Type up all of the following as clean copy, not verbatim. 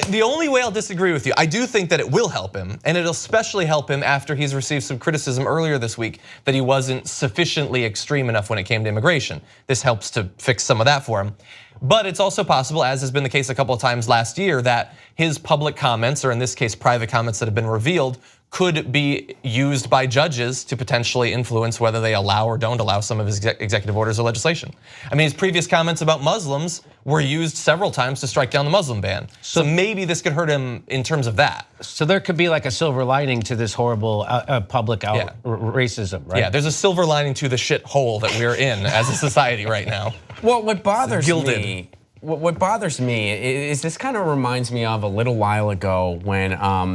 The only way I'll disagree with you, I do think that it will help him, and it'll especially help him after he's received some criticism earlier this week that he wasn't sufficiently extreme enough when it came to immigration. This helps to fix some of that for him. But it's also possible, as has been the case a couple of times last year, that his public comments, or in this case private comments that have been revealed, could be used by judges to potentially influence whether they allow or don't allow some of his executive orders or legislation. I mean, his previous comments about Muslims were used several times to strike down the Muslim ban. So maybe this could hurt him in terms of that. So there could be like a silver lining to this horrible public racism, right? Yeah, there's a silver lining to the shithole that we're in as a society right now. Well, what bothers me, what bothers me is this kind of reminds me of a little while ago when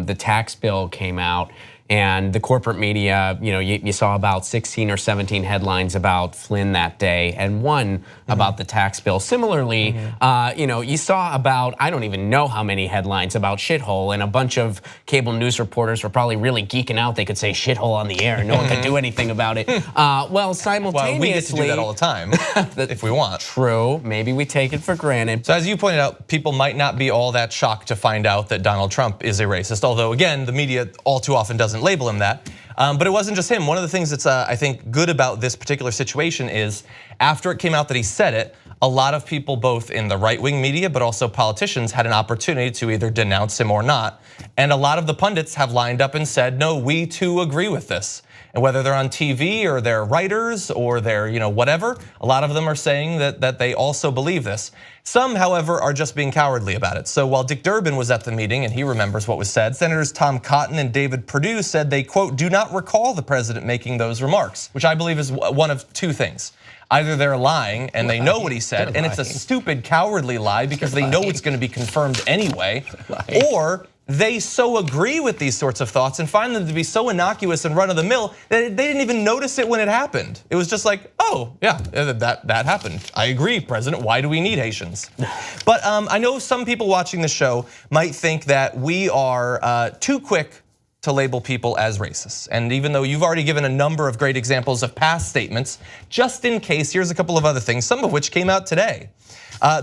the tax bill came out. And the corporate media, you saw about 16 or 17 headlines about Flynn that day, and one about the tax bill. Similarly, you saw about, I don't even know how many headlines about shithole, and a bunch of cable news reporters were probably really geeking out. They could say shithole on the air, and no one could do anything about it. Well, simultaneously, we get to do that all the time if we want. True, maybe we take it for granted. So as you pointed out, people might not be all that shocked to find out that Donald Trump is a racist. Although again, the media all too often doesn't label him that. But it wasn't just him. One of the things that's I think good about this particular situation is after it came out that he said it, a lot of people both in the right-wing media but also politicians had an opportunity to either denounce him or not. And a lot of the pundits have lined up and said, no, we too agree with this. And whether they're on TV or they're writers or they're whatever, a lot of them are saying that they also believe this. Some, however, are just being cowardly about it. So while Dick Durbin was at the meeting and he remembers what was said, Senators Tom Cotton and David Perdue said they, quote, do not recall the president making those remarks, which I believe is one of two things. Either they're lying and they know what he said, and it's a stupid, cowardly lie because they know it's going to be confirmed anyway, or they so agree with these sorts of thoughts and find them to be so innocuous and run-of-the-mill that they didn't even notice it when it happened. It was just like, oh yeah, that happened. I agree, President, why do we need Haitians? But I know some people watching the show might think that we are too quick to label people as racists. And even though you've already given a number of great examples of past statements, just in case, here's a couple of other things, some of which came out today.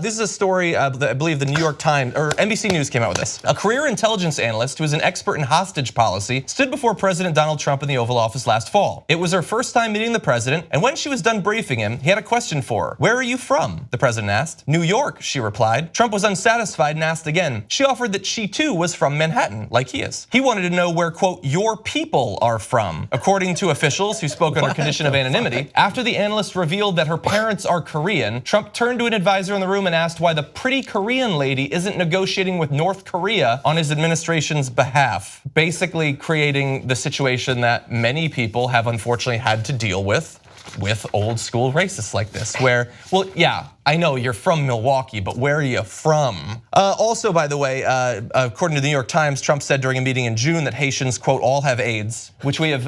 This is a story that I believe the New York Times or NBC News came out with this. A career intelligence analyst who is an expert in hostage policy stood before President Donald Trump in the Oval Office last fall. It was her first time meeting the president, and when she was done briefing him, he had a question for her. Where are you from? The president asked. New York, she replied. Trump was unsatisfied and asked again. She offered that she too was from Manhattan, like he is. He wanted to know where, quote, your people are from. According to officials who spoke under condition of anonymity, after the analyst revealed that her parents are Korean, Trump turned to an advisor in the room and asked why the pretty Korean lady isn't negotiating with North Korea on his administration's behalf, basically creating the situation that many people have unfortunately had to deal with old school racists like this, where, well, yeah, I know you're from Milwaukee, but where are you from? Also, by the way, according to the New York Times, Trump said during a meeting in June that Haitians, quote, all have AIDS, which we have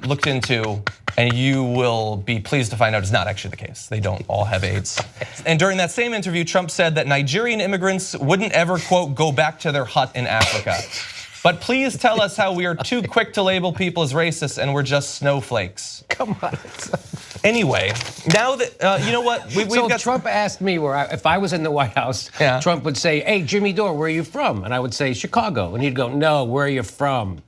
looked into, and you will be pleased to find out is not actually the case. They don't all have AIDS. And during that same interview, Trump said that Nigerian immigrants wouldn't ever, quote, go back to their hut in Africa. But please tell us how we are too quick to label people as racist and we're just snowflakes. Come on. Anyway, now that, you know what? We've got Trump asked me if I was in the White House, Trump would say, hey, Jimmy Dore, where are you from? And I would say, Chicago. And he'd go, no, where are you from?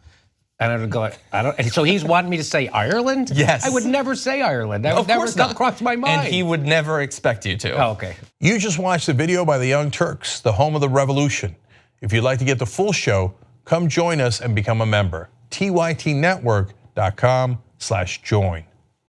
And I would go, I don't, and so he's wanting me to say Ireland? Yes. I would never say Ireland. That would never come across my mind. And he would never expect you to. Oh, okay. You just watched the video by the Young Turks, the home of the revolution. If you'd like to get the full show, come join us and become a member. tytnetwork.com/join.